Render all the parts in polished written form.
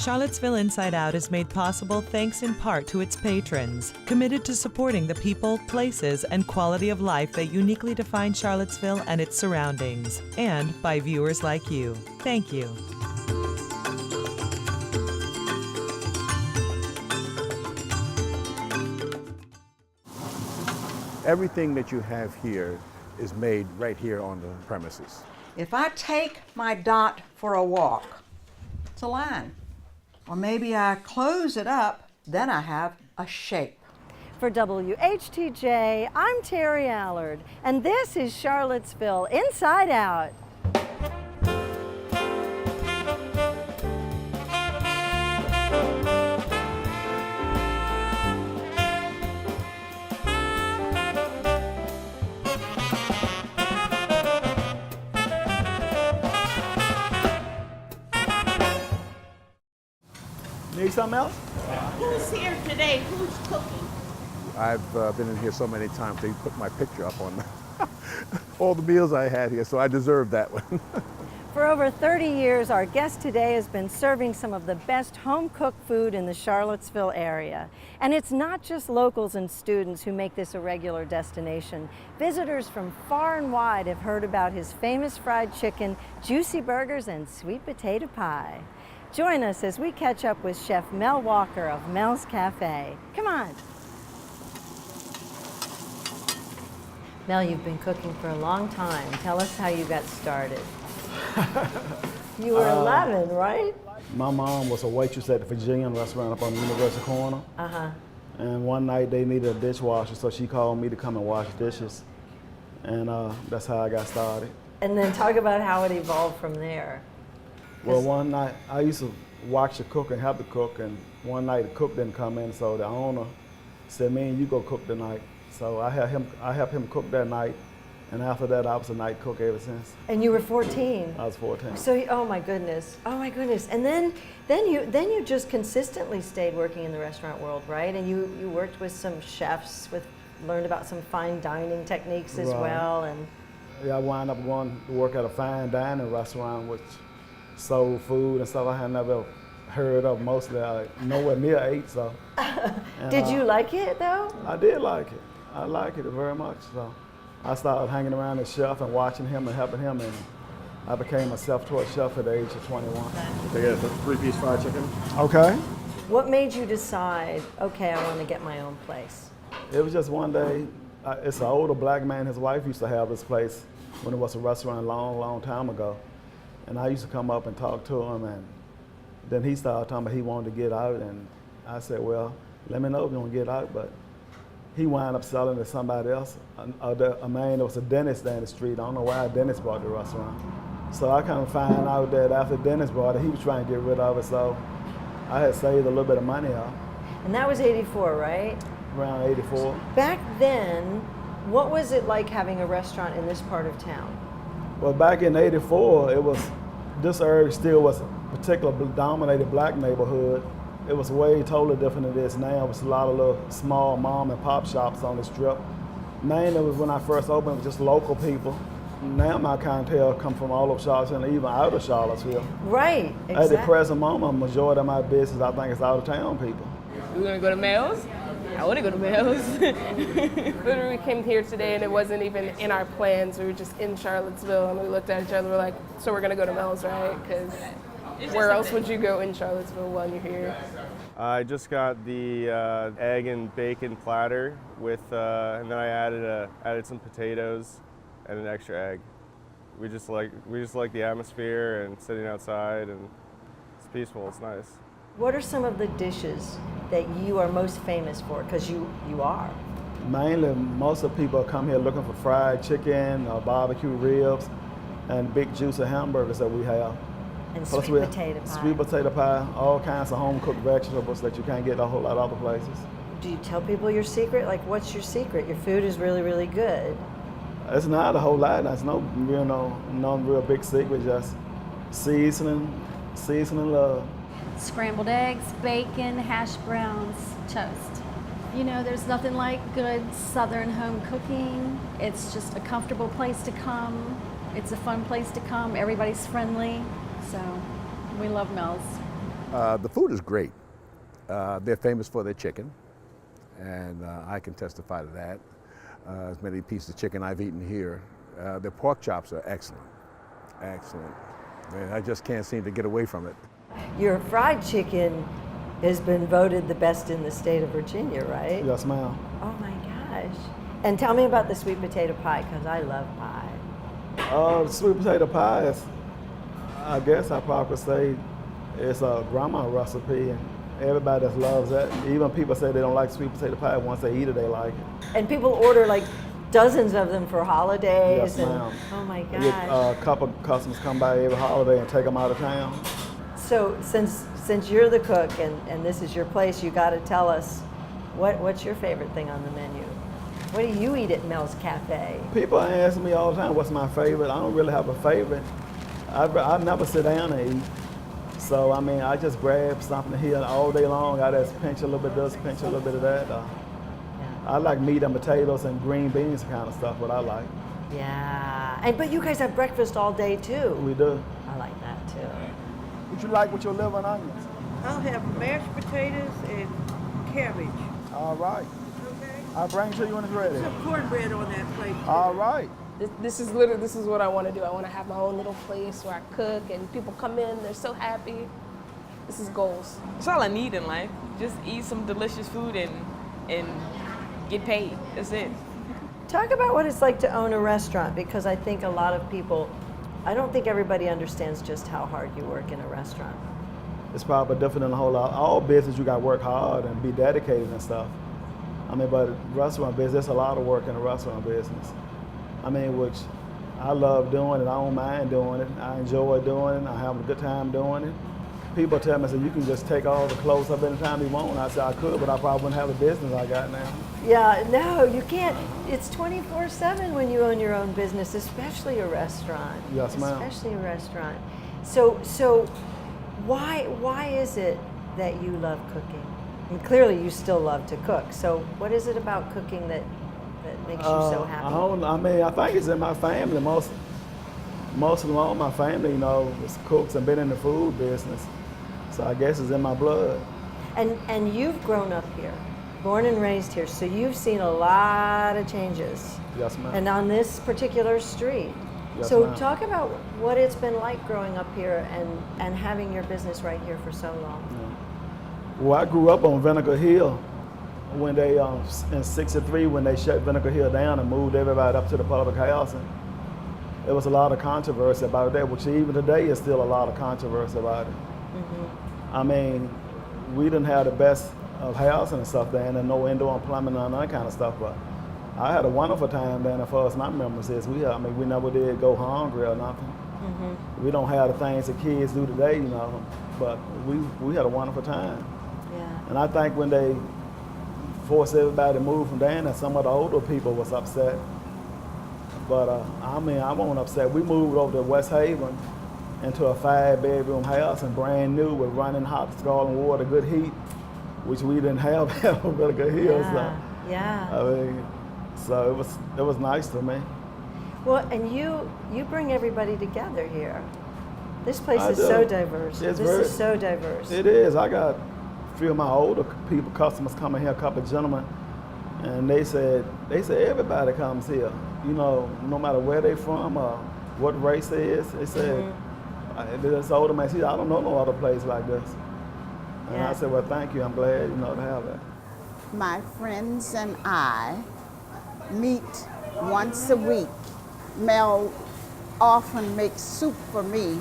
Charlottesville Inside Out is made possible thanks in part to its patrons, committed to supporting the people, places, and quality of life that uniquely define Charlottesville and its surroundings, and by viewers like you. Thank you. Everything that you have here is made right here on the premises. If I take my dot for a walk, it's a line. Or maybe I close it up, then I have a shape. For WHTJ, I'm Terry Allard, and this is Charlottesville Inside Out. Need something else? Who's here today? Who's cooking? I've been in here so many times, they put my picture up on all the meals I had here, so I deserve that one. For over 30 years, our guest today has been serving some of the best home-cooked food in the Charlottesville area. And it's not just locals and students who make this a regular destination. Visitors from far and wide have heard about his famous fried chicken, juicy burgers, and sweet potato pie. Join us as we catch up with Chef Mel Walker of Mel's Cafe. Come on. Mel, you've been cooking for a long time. Tell us how you got started. You were 11, right? My mom was a waitress at the Virginian restaurant up on the University Corner. And one night they needed a dishwasher, so she called me to come and wash dishes. And that's how I got started. And then talk about how it evolved from there. Well, one night I used to watch the cook and help the cook, and one night the cook didn't come in, so the owner said, "Man, you go cook tonight." So I helped him cook that night, and after that I was a night cook ever since. And you were 14. I was 14. So, oh my goodness, and then you just consistently stayed working in the restaurant world, right? And you worked with some chefs, learned about some fine dining techniques as well, and yeah, I wound up going to work at a fine dining restaurant, which sold food and stuff I had never heard of. Mostly I nowhere near ate. So. Did you like it though? I did like it. I like it very much. So I started hanging around the chef and watching him and helping him, and I became a self-taught chef at the age of 21. They get a 3-piece fried chicken. Okay. What made you decide, okay, I want to get my own place? It was just one day. It's an older black man. His wife used to have this place when it was a restaurant a long, long time ago. And I used to come up and talk to him, and then he started talking about he wanted to get out, and I said, well, let me know if you want to get out, but he wound up selling to somebody else, a man that was a dentist down the street. I don't know why a dentist bought the restaurant. So I kind of found out that after Dennis bought it, he was trying to get rid of it, so I had saved a little bit of money up. And that was 84, right? Around 84. Back then, what was it like having a restaurant in this part of town? Well, back in 84, this area still was a particularly dominated black neighborhood. It was way totally different than it is now. It was a lot of little small mom and pop shops on the strip. Mainly when I first opened, it was just local people. Now my clientele come from all over Charlottesville and even out of Charlottesville. Right, exactly. At the present moment, a majority of my business, I think, is out of town people. We're gonna go to Mel's? I want to go to Mel's. Literally, we came here today and it wasn't even in our plans. We were just in Charlottesville and we looked at each other. We're like, so we're gonna go to Mel's, right? Because where else would you go in Charlottesville while you're here? I just got the egg and bacon platter with, and then I added some potatoes and an extra egg. We just like the atmosphere and sitting outside, and it's peaceful. It's nice. What are some of the dishes that you are most famous for? Because you are. Mainly, most of the people come here looking for fried chicken, barbecue ribs, and big juicy hamburgers that we have. And sweet potato pie. Sweet potato pie, all kinds of home-cooked vegetables that you can't get a whole lot of other places. Do you tell people your secret? Like, what's your secret? Your food is really, really good. It's not a whole lot. There's no real big secret. Just seasoning love. Scrambled eggs, bacon, hash browns, toast. You know, there's nothing like good Southern home cooking. It's just a comfortable place to come. It's a fun place to come. Everybody's friendly. So we love Mel's. The food is great. They're famous for their chicken, and I can testify to that. As many pieces of chicken I've eaten here. Their pork chops are excellent, excellent. Man, I just can't seem to get away from it. Your fried chicken has been voted the best in the state of Virginia, right? Yes, ma'am. Oh my gosh. And tell me about the sweet potato pie, because I love pie. Sweet potato pie is, I guess I probably say, it's a grandma recipe, and everybody just loves that. Even people say they don't like sweet potato pie. Once they eat it, they like it. And people order like dozens of them for holidays. Yes, ma'am. Oh my I gosh. get a couple customers come by every holiday and take them out of town. So since you're the cook and this is your place, you got to tell us what's your favorite thing on the menu? What do you eat at Mel's Cafe? People ask me all the time what's my favorite. I don't really have a favorite. I never sit down and eat. So, I mean, I just grab something here all day long. I just pinch a little bit of this, pinch a little bit of that. I like meat and potatoes and green beans kind of stuff, what I like. Yeah. But you guys have breakfast all day too. We do. I like that too. What you like with your liver and onions? I'll have mashed potatoes and cabbage. All right. Okay. I'll bring it to you when it's ready. Some cornbread on that plate. All right. This is what I want to do. I want to have my own little place where I cook and people come in, they're so happy. This is goals. That's all I need in life. Just eat some delicious food and get paid. That's it. Talk about what it's like to own a restaurant, because I think a lot of people, I don't think everybody understands just how hard you work in a restaurant. It's probably different than a whole lot. All business, you got to work hard and be dedicated and stuff. I mean, but restaurant business, there's a lot of work in the restaurant business. I mean, which I love doing it. I don't mind doing it. I enjoy doing it. I have a good time doing it. People tell me, you can just take all the clothes up anytime you want. I said I could, but I probably wouldn't have the business I got now. Yeah, no, you can't. It's 24/7 when you own your own business, especially a restaurant. Yes, ma'am. Especially a restaurant. So why is it that you love cooking? And clearly you still love to cook. So what is it about cooking that makes you so happy? I think it's in my family. Most of all my family, is cooks and been in the food business. So I guess it's in my blood. And you've grown up here, born and raised here, so you've seen a lot of changes. Yes, ma'am. And on this particular street. Yes, so ma'am. talk about what it's been like growing up here and having your business right here for so long. Yeah. Well, I grew up on Vinegar Hill when they, in '63, when they shut Vinegar Hill down and moved everybody up to the public housing. There was a lot of controversy about that, which even today is still a lot of controversy about it. Mm-hmm. I mean, we didn't have the best of housing and stuff there, and no indoor plumbing and that kind of stuff, but I had a wonderful time down there. For us, my memories is we never did go hungry or nothing. Mm-hmm. We don't have the things that kids do today, but we had a wonderful time. Yeah. And I think when they forced everybody to move from down there, some of the older people was upset. But I wasn't upset. We moved over to West Haven into a 5-bedroom house and brand new with running hot scalding water, good heat, which we didn't have at Vinegar Hill. Yeah. I mean, so it was nice to me. Well, and you bring everybody together here. This place is do. so diverse. This is so diverse. It is. I got a few of my older people, customers coming here, a couple of gentlemen, and they said everybody comes here. No matter where they from or what race they is. They said, this older man, he said, I don't know no other place like this. And I said, well, thank you. I'm glad, to have that. My friends and I meet once a week. Mel often makes soup for me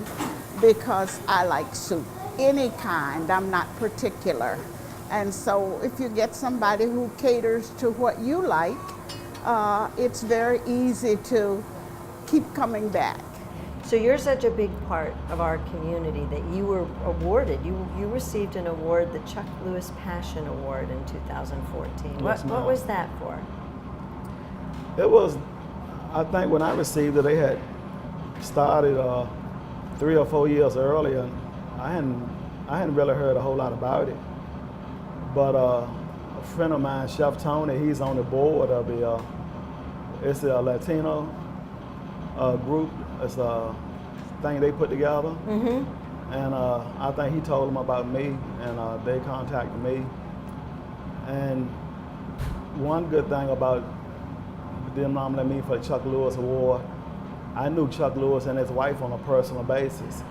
because I like soup. Any kind, I'm not particular. And so if you get somebody who caters to what you like, it's very easy to keep coming back. So you're such a big part of our community that you were awarded. You received an award, the Chuck Lewis Passion Award in 2014. Yes, what was that for? It was, I think when I received it, they had started 3 or 4 years earlier. I hadn't really heard a whole lot about it. But a friend of mine, Chef Tony, he's on the board of it's a Latino group. It's a thing they put together. Mm-hmm. And I think he told them about me, and they contacted me. And one good thing about them nominating me for the Chuck Lewis Award, I knew Chuck Lewis and his wife on a personal basis.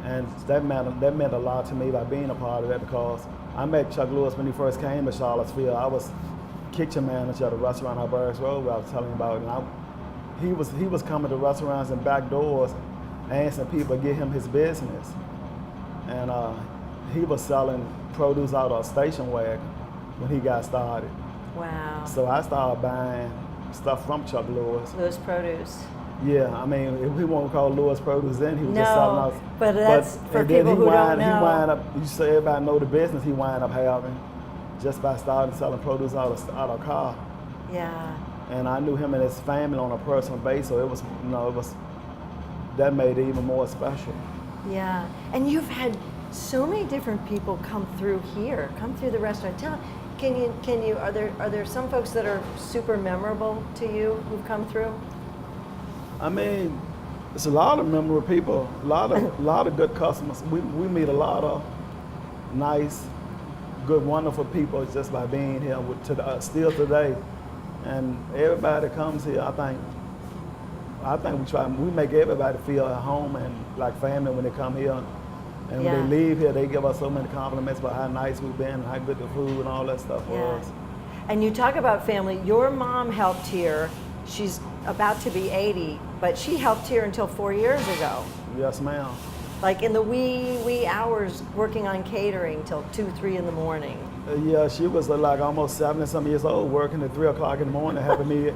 And that meant a lot to me by being a part of that, because I met Chuck Lewis when he first came to Charlottesville. I was kitchen manager at a restaurant on Burris Road where I was telling you about it. And he was coming to restaurants and back doors asking people to get him his business. And he was selling produce out of a station wagon when he got started. Wow. So I started buying stuff from Chuck Lewis. Lewis Produce. Yeah, I mean, if we won't call Lewis Produce then, he was just selling out. But that's for and then people who don't know. He wound up, you say everybody know the business he wound up having just by starting selling produce out of a car. Yeah. And I knew him and his family on a personal basis, so it was, that made it even more special. Yeah, and you've had so many different people come through here, come through the restaurant. Can you, are there some folks that are super memorable to you who've come through? I mean, it's a lot of memorable people, a lot of good customers. We meet a lot of nice, good, wonderful people just by being here still today. And everybody that comes here, I think we make everybody feel at home and like family when they come here. And when they leave here, they give us so many compliments about how nice we've been, and how good the food and all that stuff was. And you talk about family. Your mom helped here. She's about to be 80, but she helped here until 4 years ago. Yes, ma'am. Like in the wee hours working on catering till 2, 3 in the morning. Yeah, she was like almost 70-some years old, working at 3 o'clock in the morning, helping me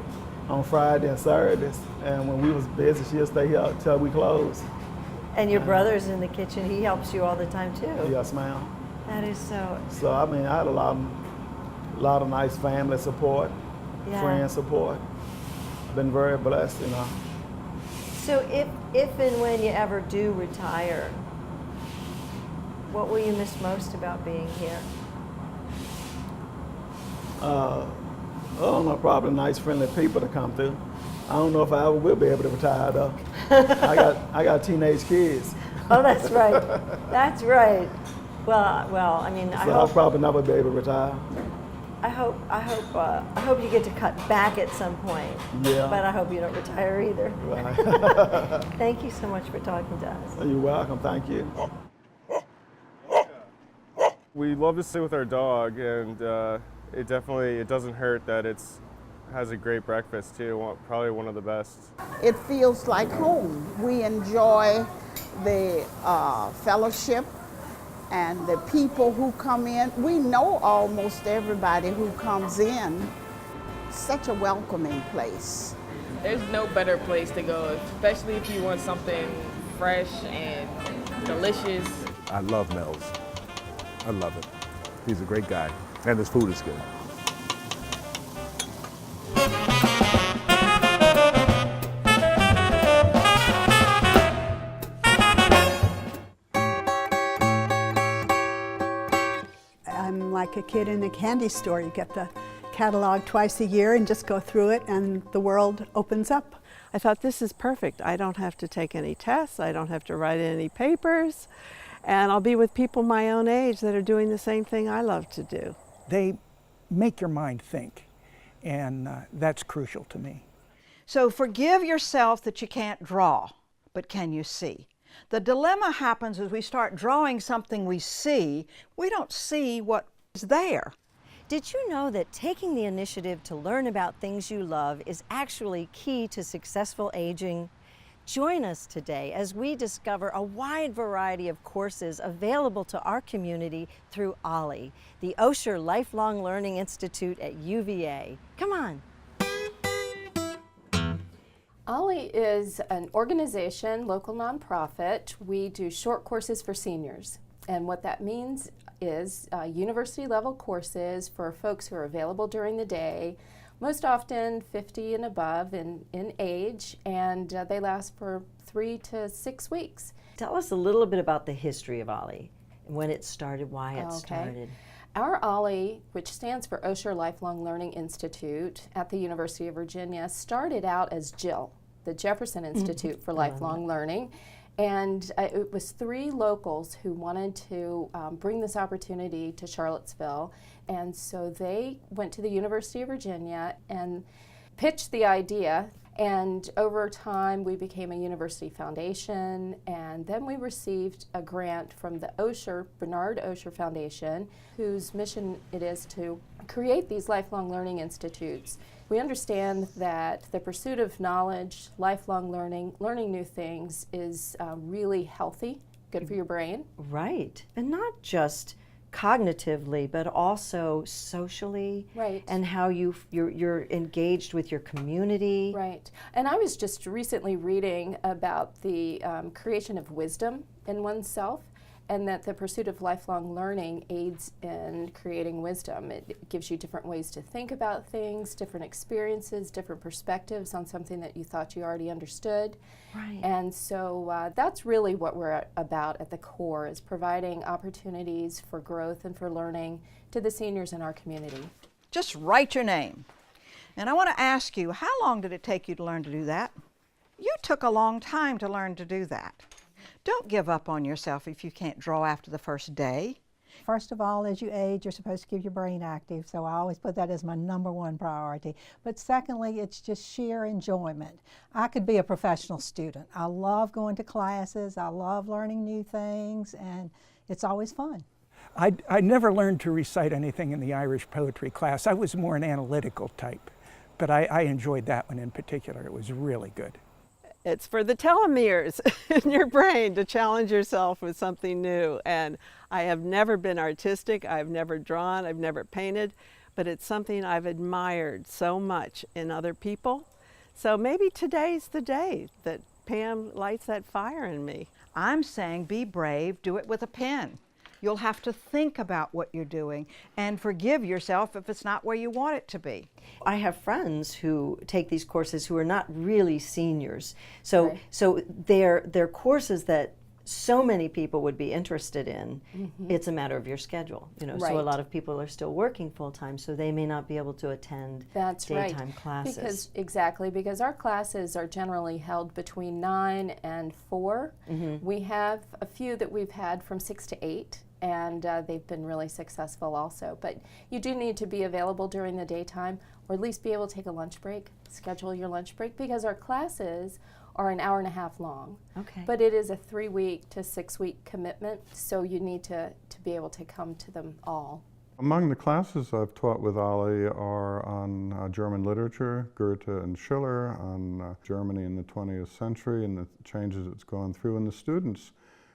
on Friday and Saturdays. And when we was busy, she'll stay here till we close. And your brother's in the kitchen. He helps you all the time too. Yes, ma'am. That is so. So I mean, I had a lot of nice family support, friend support. Been very blessed, So if and when you ever do retire, what will you miss most about being here? Probably nice, friendly people to come through. I don't know if I ever will be able to retire though. I got teenage kids. Oh, that's right. That's right. Well, I mean, I'll probably never be able to retire. I hope you get to cut back at some point. Yeah. But I hope you don't retire either. Right. Thank you so much for talking to us. You're welcome. Thank you. We love to sit with our dog, and it doesn't hurt that has a great breakfast too. Probably one of the best. It feels like home. We enjoy the fellowship and the people who come in. We know almost everybody who comes in. Such a welcoming place. There's no better place to go, especially if you want something fresh and delicious. I love Mel's. I love it. He's a great guy, and his food is good. I'm like a kid in a candy store. You get the catalog twice a year and just go through it, and the world opens up. I thought, this is perfect. I don't have to take any tests. I don't have to write any papers. And I'll be with people my own age that are doing the same thing I love to do. They make your mind think, and that's crucial to me. So forgive yourself that you can't draw, but can you see? The dilemma happens as we start drawing something we see, we don't see what is there. Did you know that taking the initiative to learn about things you love is actually key to successful aging? Join us today as we discover a wide variety of courses available to our community through OLLI, the Osher Lifelong Learning Institute at UVA. Come on. OLLI is an organization, local nonprofit. We do short courses for seniors. And what that means is university level courses for folks who are available during the day, most often 50 and above in age, and they last for 3 to 6 weeks. Tell us a little bit about the history of OLLI, when it started, why it started. Our OLLI, which stands for Osher Lifelong Learning Institute at the University of Virginia, started out as JIL, the Jefferson Institute for Lifelong Learning, And it was 3 locals who wanted to bring this opportunity to Charlottesville. And so they went to the University of Virginia and pitched the idea. And over time, we became a university foundation. And then we received a grant from the Osher, Bernard Osher Foundation, whose mission it is to create these lifelong learning institutes. We understand that the pursuit of knowledge, lifelong learning, learning new things is really healthy, good for your brain. Right, and not just cognitively, but also socially, right, and how you're engaged with your community. Right, and I was just recently reading about the creation of wisdom in oneself, and that the pursuit of lifelong learning aids in creating wisdom. It gives you different ways to think about things, different experiences, different perspectives on something that you thought you already understood. Right. And so that's really what we're about at the core, is providing opportunities for growth and for learning to the seniors in our community. Just write your name. And I want to ask you, how long did it take you to learn to do that? You took a long time to learn to do that. Don't give up on yourself if you can't draw after the first day. First of all, as you age, you're supposed to keep your brain active, so I always put that as my #1 priority. But secondly, it's just sheer enjoyment. I could be a professional student. I love going to classes, I love learning new things, and it's always fun. I never learned to recite anything in the Irish poetry class. I was more an analytical type, but I enjoyed that one in particular. It was really good. It's for the telomeres in your brain to challenge yourself with something new. And I have never been artistic, I've never drawn, I've never painted, but it's something I've admired so much in other people. So maybe today's the day that Pam lights that fire in me. I'm saying be brave, do it with a pen. You'll have to think about what you're doing and forgive yourself if it's not where you want it to be. I have friends who take these courses who are not really seniors. So, Right. so they're courses that so many people would be interested in. Mhm. It's a matter of your schedule, you know. So a Right. lot of people are still working full time, so they may not be able to attend That's daytime right. classes. Because our classes are generally held between 9 and 4. Mhm. We have a few that we've had from 6 to 8, and they've been really successful also. But you do need to be available during the daytime, or at least be able to take a lunch break, schedule your lunch break, because our classes are an hour and a half long. Okay. But it is a 3-week to 6-week commitment, so you need to be able to come to them all. Among the classes I've taught with Ollie are on German literature, Goethe and Schiller, on Germany in the 20th century and the changes it's gone through. And the students,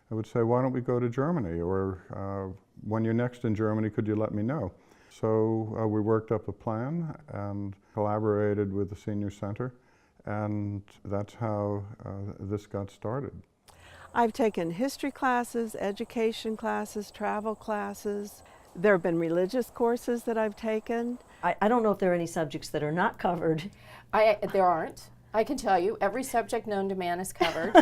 I would say, why don't we go to Germany? Or when you're next in Germany, could you let me know? So we worked up a plan and collaborated with the Senior Center. And that's how this got started. I've taken history classes, education classes, travel classes. There have been religious courses that I've taken. I don't know if there are any subjects that are not covered. There aren't. I can tell you, every subject known to man is covered.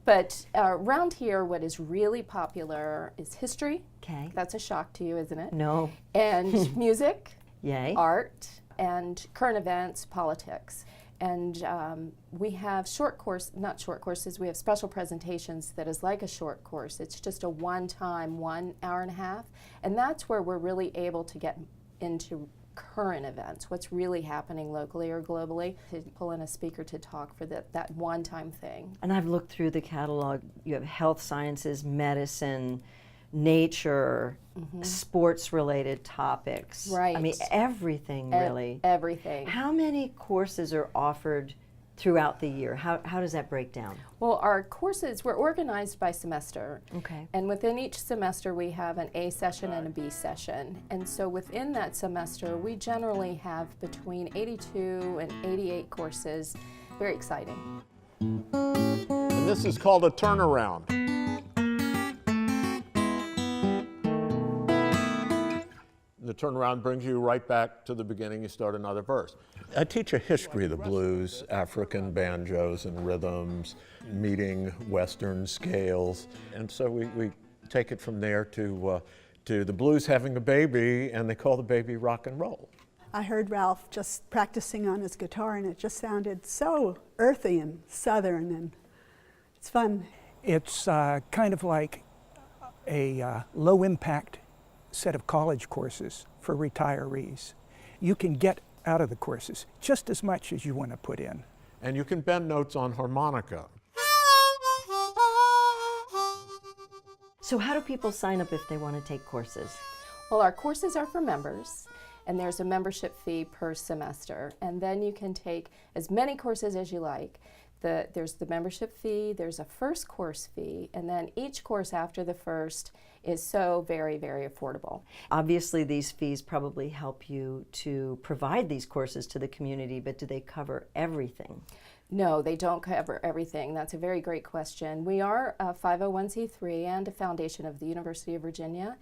But around here, what is really popular is history. Okay. That's a shock to you, isn't it? No. And music. Yay. Art, and current events, politics. And we have not short courses, we have special presentations that is like a short course. It's just a one-time, 1 hour and a half. And that's where we're really able to get into current events, what's really happening locally or globally, to pull in a speaker to talk for that one-time thing. And I've looked through the catalog. You have health sciences, medicine, nature, sports-related topics. Right. I mean, everything really. Everything. How many courses are offered throughout the year? How does that break down? Well, our courses, we're organized by semester. Okay. And within each semester, we have an A session and a B session. And so within that semester, we generally have between 82 and 88 courses. Very exciting. And this is called a turnaround. The turnaround brings you right back to the beginning. You start another verse. I teach a history of the blues, African banjos and rhythms, meeting Western scales. And so we take it from there to the blues having a baby, and they call the baby rock and roll. I heard Ralph just practicing on his guitar, and it just sounded so earthy and southern, and it's fun. It's kind of like a low-impact set of college courses for retirees. You can get out of the courses just as much as you want to put in. And you can bend notes on harmonica. So how do people sign up if they want to take courses? Well, our courses are for members, and there's a membership fee per semester. And then you can take as many courses as you like. There's the membership fee, there's a first course fee, and then each course after the first is so very, very affordable. Obviously, these fees probably help you to provide these courses to the community, but do they cover everything? No, they don't cover everything. That's a very great question. We are a 501c3 and a foundation of the University of Virginia,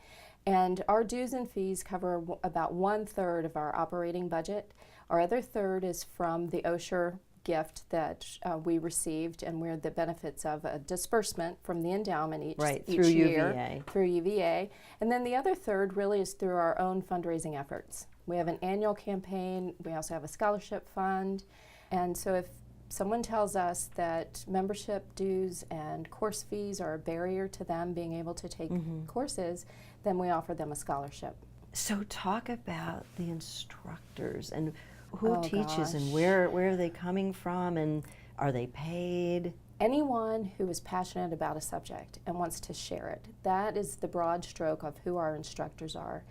and our dues and fees cover about 1/3 of our operating budget. Our other third is from the Osher gift that we received, and we're the benefits of a disbursement from the endowment each through year UVA. through UVA. And then the other third really is through our own fundraising efforts. We have an annual campaign. We also have a scholarship fund. And so if someone tells us that membership dues and course fees are a barrier to them being able to take courses, then we offer them a scholarship. So talk about the instructors and who Oh, teaches and gosh. where are they coming from, and are they paid? Anyone who is passionate about a subject and wants to share it. That is the broad stroke of who our instructors are.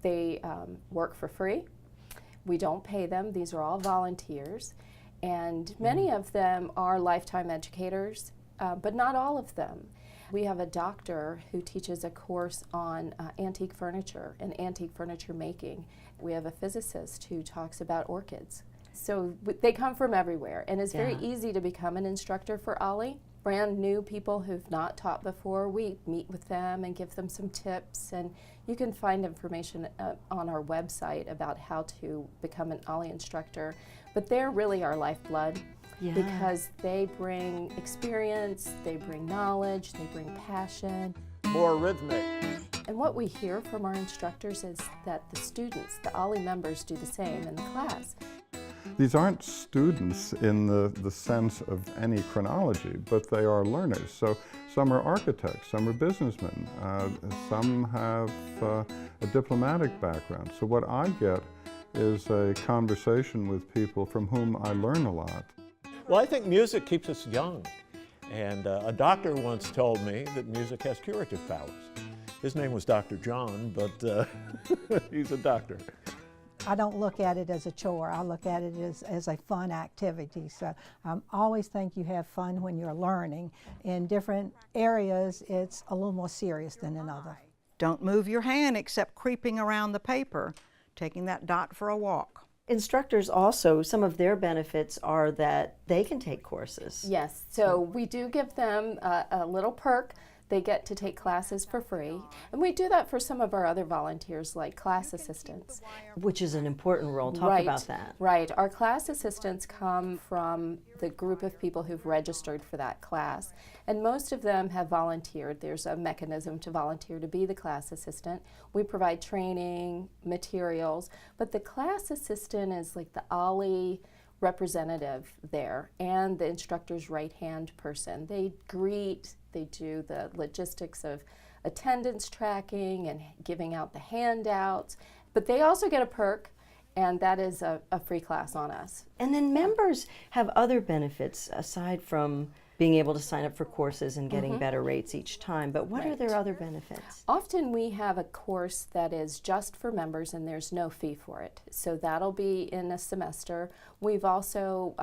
They work for free. We don't pay them. These are all volunteers. And many of them are lifetime educators, but not all of them. We have a doctor who teaches a course on antique furniture and antique furniture making. We have a physicist who talks about orchids. So they come from everywhere, and it's very easy to become an instructor for OLLI. Brand new people who've not taught before, we meet with them and give them some tips, and you can find information on our website about how to become an OLLI instructor. But they're really our lifeblood. Yeah. Because they bring experience, they bring knowledge, they bring passion. More rhythmic. And what we hear from our instructors is that the students, the OLLI members, do the same in the class. These aren't students in the sense of any chronology, but they are learners. So some are architects, some are businessmen, some have a diplomatic background. So what I get is a conversation with people from whom I learn a lot. Well, I think music keeps us young. And a doctor once told me that music has curative powers. His name was Dr. John, but he's a doctor. I don't look at it as a chore. I look at it as a fun activity. So I always think you have fun when you're learning. In different areas, it's a little more serious than in others. Don't move your hand except creeping around the paper, taking that dot for a walk. Instructors also, some of their benefits are that they can take courses. Yes, so we do give them a little perk. They get to take classes for free. And we do that for some of our other volunteers, like class assistants. Which is an important role. Talk about that. Right. Our class assistants come from the group of people who've registered for that class. And most of them have volunteered. There's a mechanism to volunteer to be the class assistant. We provide training, materials, but the class assistant is like the OLLI representative there and the instructor's right-hand person. They greet, they do the logistics of attendance tracking and giving out the handouts, but they also get a perk, and that is a free class on us. And then members have other benefits aside from being able to sign up for courses and getting better rates each time, but what are their other benefits? Often we have a course that is just for members and there's no fee for it. So that'll be in a semester. We've also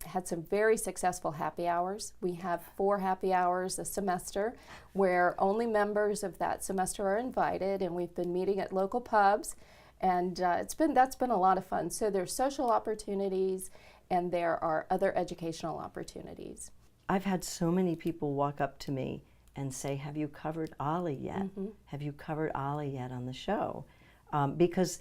had some very successful happy hours. We have 4 happy hours a semester where only members of that semester are invited, and we've been meeting at local pubs, and that's been a lot of fun. So there's social opportunities and there are other educational opportunities. I've had so many people walk up to me and say, have you covered OLLI yet? Have you covered OLLI yet on the show? Because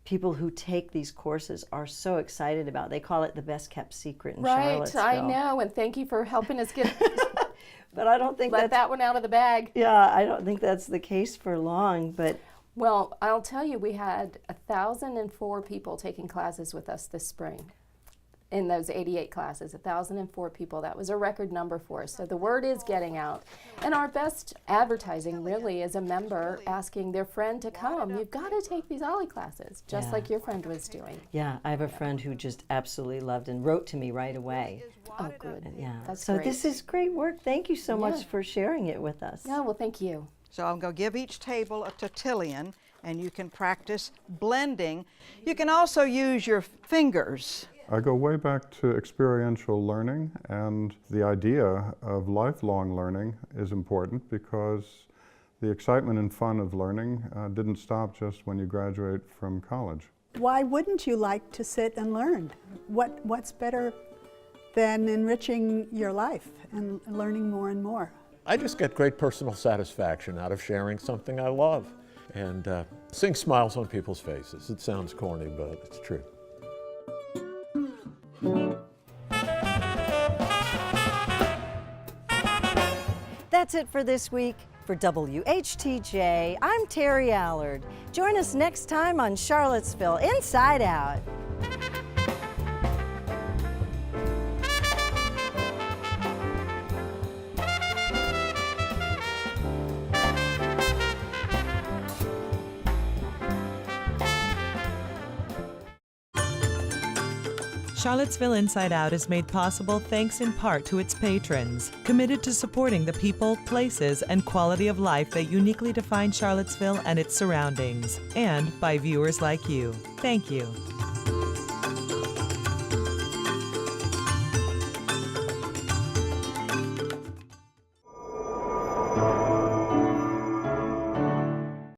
people who take these courses are so excited about it. They call it the best kept secret in Charlottesville. Right, I know, and thank you for helping us get but I don't think let that one out of the bag. Yeah, I don't think that's the case for long, but well, I'll tell you, we had 1,004 people taking classes with us this spring. in those 88 classes, 1,004 people. That was a record number for us. So the word is getting out. And our best advertising really is a member asking their friend to come. You've got to take these OLLI classes, just like your friend was doing. Yeah, I have a friend who just absolutely loved and wrote to me right away. Oh, good. Yeah. That's so great. this is great work. Thank you so much for sharing it with us. Yeah, well, thank you. So I'm going to give each table a tortillion, and you can practice blending. You can also use your fingers. I go way back to experiential learning, and the idea of lifelong learning is important because the excitement and fun of learning didn't stop just when you graduate from college. Why wouldn't you like to sit and learn? What's better than enriching your life and learning more and more? I just get great personal satisfaction out of sharing something I love and seeing smiles on people's faces. It sounds corny, but it's true. That's it for this week. For WHTJ, I'm Terry Allard. Join us next time on Charlottesville Inside Out. Charlottesville Inside Out is made possible thanks in part to its patrons, committed to supporting the people, places, and quality of life that uniquely define Charlottesville and its surroundings, and by viewers like you. Thank you.